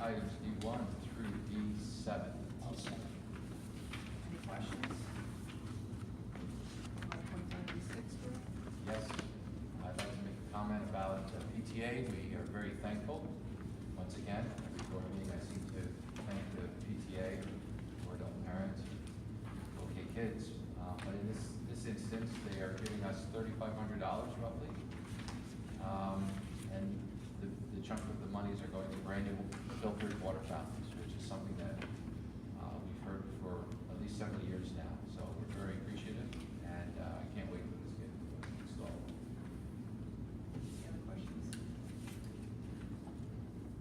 items D1 through D7. I'll second. Any questions? 5.96, Drew? Yes, I'd like to make a comment about PTA. We are very thankful. Once again, every board meeting I seem to thank the PTA, or adult parents, okay kids. But in this instance, they are giving us $3,500 roughly. And the chunk of the monies are going to brand new filtered water fountains, which is something that we've heard for at least several years now. So we're very appreciative, and I can't wait for this to get installed. Any other questions?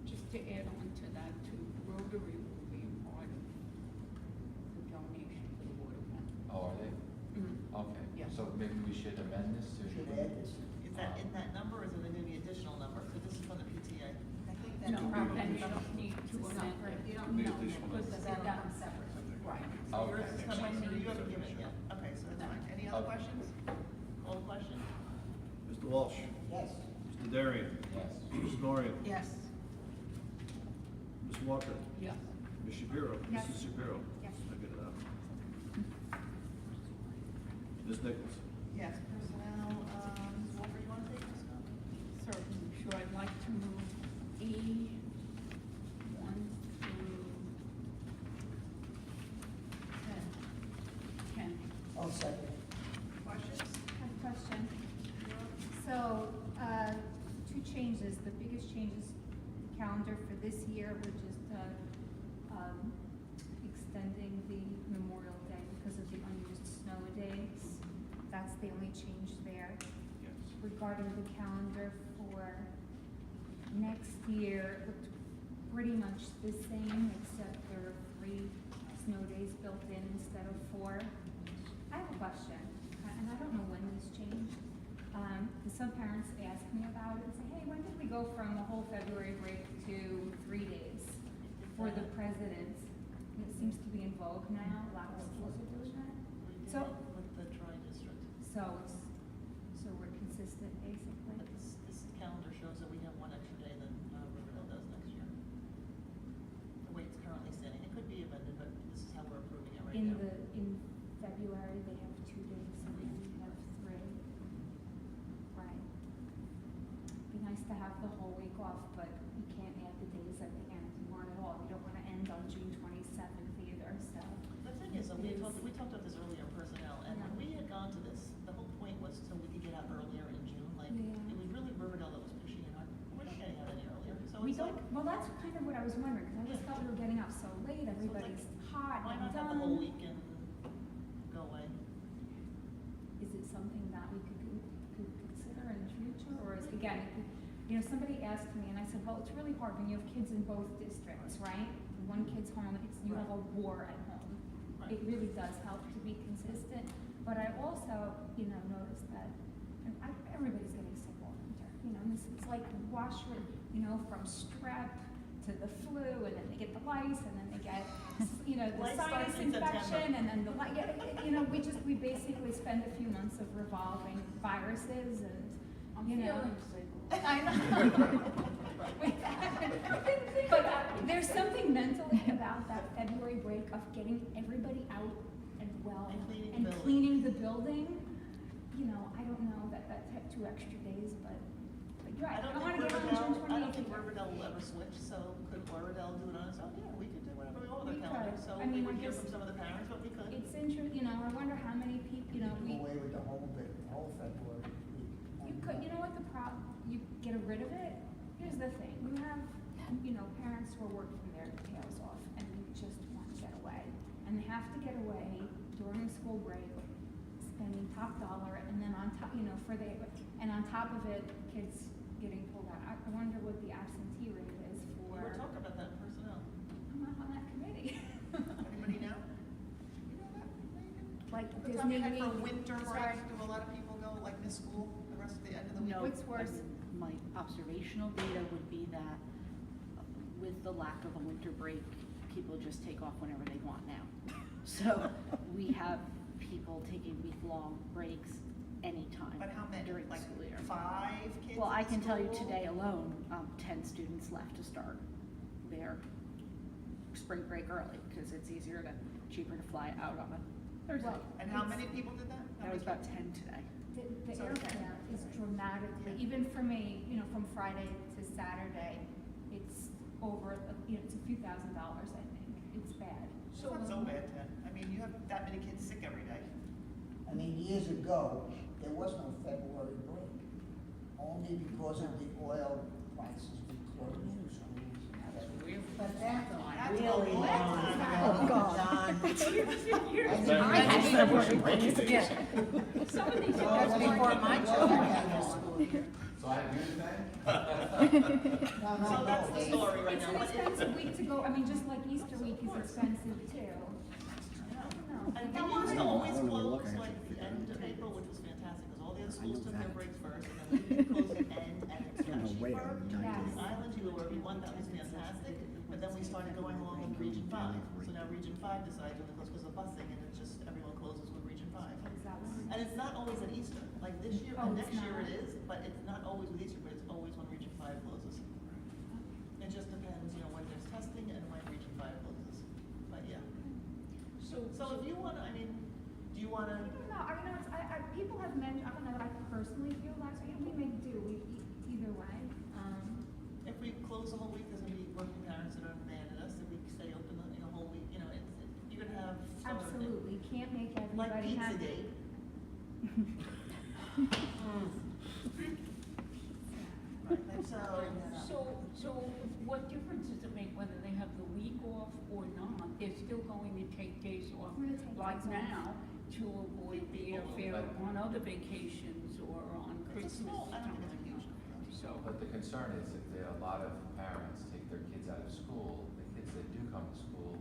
Just to add on to that, too, Rotary will be part of the donation for the water fountain. Oh, are they? Okay. Yes. So maybe we should amend this to. Should add this. Is that in that number, or is it going to be additional number? Because this is from the PTA. I think No, probably and you don't need to amend it. You don't No, need to, because because that that one's separate. Right. So yours Okay. is coming, so you haven't given it yet. Okay, so that's fine. Any other Okay. questions? Call the question? Mr. Walsh? Yes. Mr. Darian? Yes. Ms. Dorian? Yes. Ms. Walker? Yes. Ms. Shapiro? Yes. Mrs. Shapiro? Yes. I get it out. Ms. Nichols? Yes, personnel, Ms. Walker, you want to take this one? Certainly, sure, I'd like to move E 1 through 10. I'll second. Questions? I have a question. So, two changes, the biggest changes, calendar for this year, we're just, extending the Memorial Day because of the unused snow days. That's the only change there. Yes. Regarding the calendar for next year, it looked pretty much the same, except there are 3 snow days built in instead of 4. I have a question, and I don't know when this changed. Some parents ask me about it and say, hey, when did we go from a whole February break to 3 days for the presidents? And it seems to be in vogue now, a lot of schools are doing that. We did So- it with the tri-district, So we're consistent, basically. but this calendar shows that we have 1 extra day than Riverdale does next year. The way it's currently standing, it could be amended, but this is how we're approving it right now. In February, they have 2 days, and then we have 3. Right. Be nice to have the whole week off, but you can't add the days at the end. You want it all. You don't want to end on June 27th either, so. The thing is, we talked about this earlier in personnel, and when we had gone to this, the whole point was so we could get out earlier in June, like, Yeah. it was really Riverdale that was pushing it hard. We're not getting out any earlier, so We it's like, don't, well, that's kind of what I was wondering, because I just thought we were getting out so late, everybody's hot why and not have done. the whole week and go away? Is it something that we could consider in the future, or is, again, somebody asked me, and I said, well, it's really hard when you have kids in both districts, right? One kid's home, you have a war at home. Right. It really does help to be consistent, but I also, noticed that everybody's getting sick all winter. And it's like wash with, from strep to the flu, and then they get the lice, and then they get, the Lice starts sinus in September. infection, and then we basically spend a few months of revolving viruses, and, I'm feeling sick. I know. But there's something mentally about that February break of getting everybody out and well And cleaning the and building. cleaning the building. I don't know that 2 extra days, but you're right. I don't want to get on June 28th. I don't think Riverdale will ever switch, so could Oradell do it on its own? Yeah, we could do whatever we want with We our calendar, could. so I we mean, would I hear guess from some of the parents, but we could. It's interesting, I wonder how many people, Do away with the whole bit, the whole February week. you could, what the problem, you get rid of it. Here's the thing, you have, parents who are working their tails off and you just want to get away. And they have to get away during the school break, spending top dollar, and then on top, and on top of it, kids getting pulled out. I wonder what the absentee rate is We for. were talking about that in personnel. I'm not on that committee. Anybody know? You know that? Like The top of your Disney. head for winter Sorry. break, do a lot of people go, like, miss school the rest of the end of the week? No, What's worse? My observational data would be that with the lack of a winter break, people just take off whenever they want now. So we have people taking week-long breaks anytime But how many, during the like, school year. 5 kids Well, I in can tell you school? today alone, 10 students left to start their spring break early, because it's cheaper to fly out on a Thursday. Well, And how many people did that? How That was many about 10 today. The So- airfare is dramatically, Yeah. even for me, you know, from Friday to Saturday, it's over, you know, it's a few $1,000s, I think. It's bad. It's not so bad, Ted. I mean, you have that many kids sick every day. I mean, years ago, there was no February break, only because of the oil prices would close for some reason. But that's That's really a long long time ago, ago. John. I had Some of these. That's before my children had their school year. So I have you to thank? No, So that's the Dave. story right It's now. an What- expensive week to go, I mean, just like Easter week is expensive too. And they used to always close like the end of April, which was fantastic, because all the other schools took their breaks first, and then we closed the end, and it's got cheaper. Yes. The island, you go wherever you want, that was fantastic, but then we started going along with Region 5. So now Region 5 decides when to close because of busing, and it's just, everyone closes with Region 5. Exactly. And it's not always at Easter, like this year, Oh, and it's next year not. it is, but it's not always with Easter, but it's always when Region 5 closes. It just depends, you know, when there's testing and when Region 5 closes, but yeah. So if you wanna, I mean, do you wanna, I don't know, I mean, people have mentioned, I don't know what I personally feel last week, we may do, either way. if we close the whole week, there's gonna be working parents that are mad at us, if we stay open the whole week, you know, you're gonna have some of it. Absolutely, can't make Like everybody happy. Pizzagate. So what difference does it make whether they have the week off or not? They're still going to take days off, We're gonna take like days off. now, to avoid the airfare on other vacations or on It's a Christmas small, I don't time. think it's a huge number. So, But the concern is if a lot of parents take their kids out of school, the kids that do come to school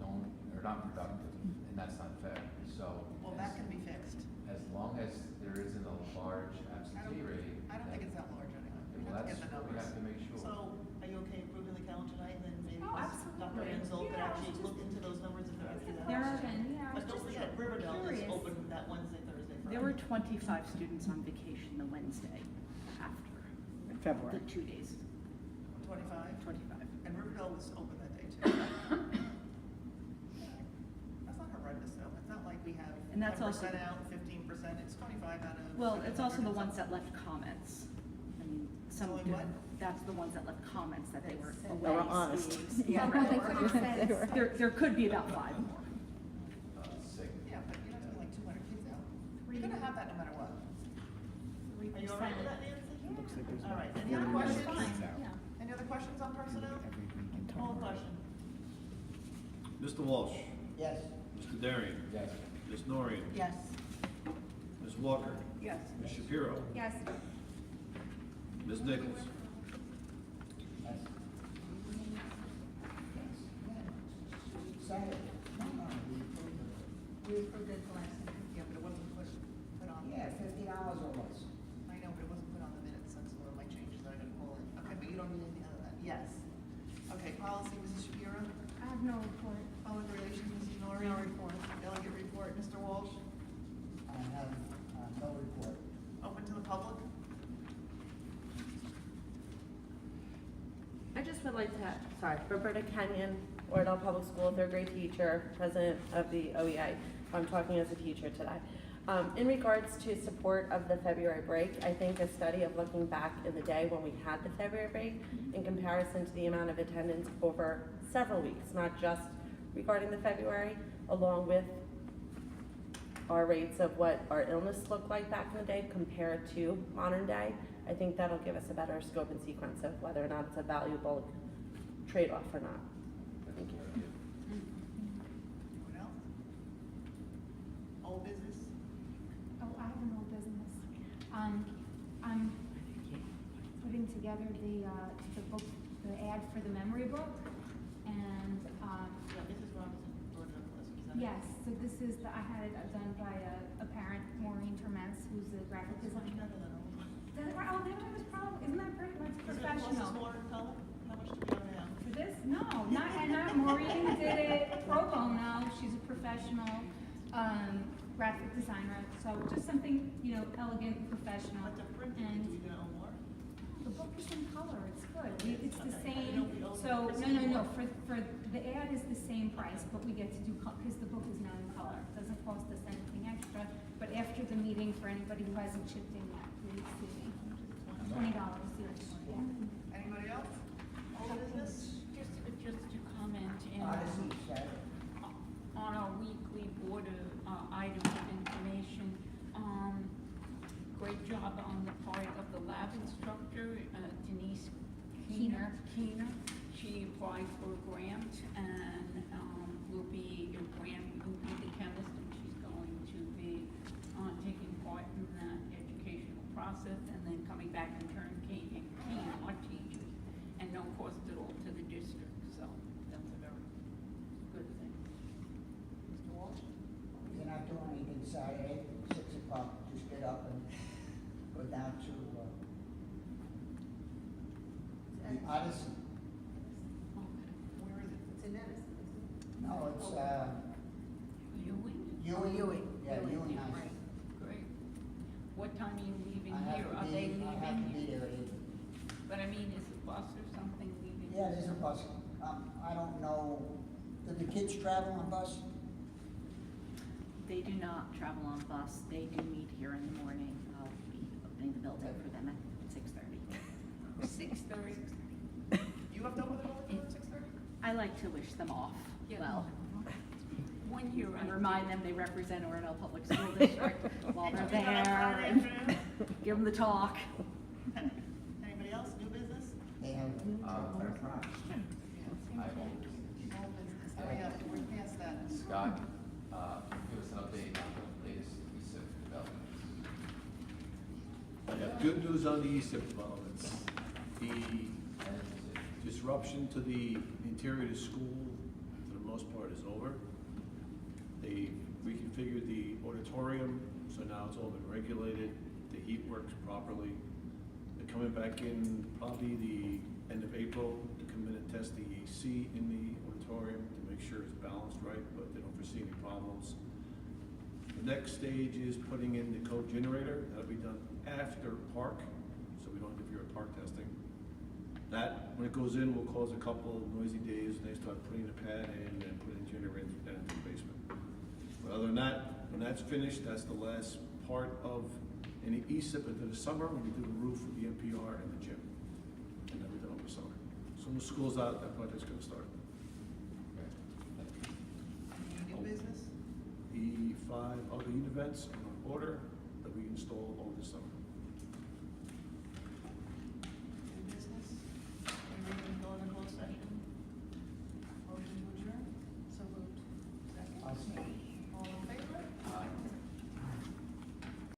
are not productive, and that's not fair. So. Well, that can be fixed. As long as there isn't a large absentee rate. I don't think it's that large anyway. We Well, have to that's, get the we numbers. have to make sure. So, are you okay approving the calendar tonight, and then maybe Oh, Dr. absolutely. Enzo could Yeah, actually just- look into those numbers if they're actually that There much? have been, yeah, I But was don't just forget, Riverdale is curious. open that Wednesday, Thursday, Friday. There were 25 students on vacation the Wednesday after. February. The 2 days, 25, 25. and Riverdale was open that day too. That's not horrendous though, it's not like we have And that's 10% also- out, 15%, it's 25 out of. Well, it's also the 700 ones that left comments. I mean, some, Only what? that's the ones that left comments that they were They away. were honest. skiing. Yeah, Yeah, they could have said. There could be about 5 more. Sick. Yeah, but you're not gonna like 200 kids out. You're gonna have that no matter what. Are you all right with that, Nancy? Looks like there's All right, about any other 40 questions? kids out. Yeah. Any other questions on personnel? Every week in Call the Tupperware. question. Mr. Walsh, Yes. Mr. Darian, Yes. Ms. Norian, Yes. Ms. Walker, yes. Ms. Shapiro, Yes. Ms. Nichols. Yes. Saturday. No, we approved it. We approved it last time. Yeah, but it wasn't put on. Yeah, $50 or less. I know, but it wasn't put on the minutes, that's one of my changes that I gotta pull in. Okay, but you don't need anything other than that, yes. Okay, policy, Mrs. Shapiro. I have no report. Public relations, Mrs. Norrie. No report. Delegate report, Mr. Walsh. I have no report. Open to the public. I just would like to, Roberta Kenyon, Oradell Public School, third grade teacher, president of the OEA. I'm talking as a teacher today. In regards to support of the February break, I think a study of looking back in the day when we had the February break in comparison to the amount of attendance over several weeks, not just regarding the February, along with our rates of what our illness looked like back in the day compared to modern day, I think that'll give us a better scope and sequence of whether or not it's a valuable trade-off or not. Thank you. What else? Old business? Oh, I have an old business. I'm putting together the book, the ad for the memory book, and, Yeah, Mrs. Robinson brought it up last week. Is that it? yes, so this is, I had it done by a parent, Maureen Termes, who's a graphic It's much designer. better than old. Oh, that was probably, isn't that pretty much Is it cost us professional? more in color? How much do we have now? For this? No, not Maureen did it pro bono. She's a professional graphic designer. So just something, you know, elegant, professional. But the printing, And do we gonna own more? the book is in color, it's good. It's the Okay. I same, know we own so, it. no, for, the ad is the same price, but we get to do, because the book is now in color. It doesn't cost us anything extra, but after the meeting, for anybody who hasn't chipped in yet, please see me. $20, yes, yeah. Anybody else? Old business? Just to comment, Odyssey Saturday. on our weekly board items of information, great job on the part of the lab instructor, Denise Keener. She applied for a grant and, will be the chemist, and she's going to be, taking part in that educational process and then coming back and teaching our teachers, and no cost at all to the district, so that's a very good thing. Mr. Walsh? You're not doing anything Saturday, 6 o'clock, just get up and go down to, the Odyssey. Where is it? It's in Edison, isn't No, it's, Ewing? Ewing. Yeah, Ewing High. Right, great. What time are you leaving I here? have Are to they be, leaving I have to be here? there at 8. But I mean, is a bus or something leaving? Yeah, there's a bus. I don't know, do the kids travel on bus? They do not travel on bus. They do meet here in the morning. I'll be opening the building for them at 6:30. 6:30? it? You have done with it all at 6:30? I like to wish them off Yeah. well, One year I and did. remind them they represent Oradell Public School District while Did they're you do that on there, Friday and afternoon? give them the talk. Anybody else, new business? They have, I will, Old business, oh yeah, we're past that. Scott, give us an update on the latest ESIP developments. I have good news on the ESIP developments. The And decision. disruption to the interior of the school, for the most part, is over. They reconfigured the auditorium, so now it's all been regulated. The heat works properly. They're coming back in probably the end of April to come in and test the AC in the auditorium to make sure it's balanced right, but they don't foresee any problems. The next stage is putting in the code generator. That'll be done after park, so we don't interfere with park testing. That, when it goes in, will cause a couple of noisy days, and they start putting the pad in and putting the generator down into the basement. But other than that, when that's finished, that's the last part of any ESIP into the summer, when we do the roof with the NPR and the gym. And then we're done over summer. As soon as school's out, that project's gonna start. Okay. Any new business? The 5 other unit vents are on order that we install over the summer.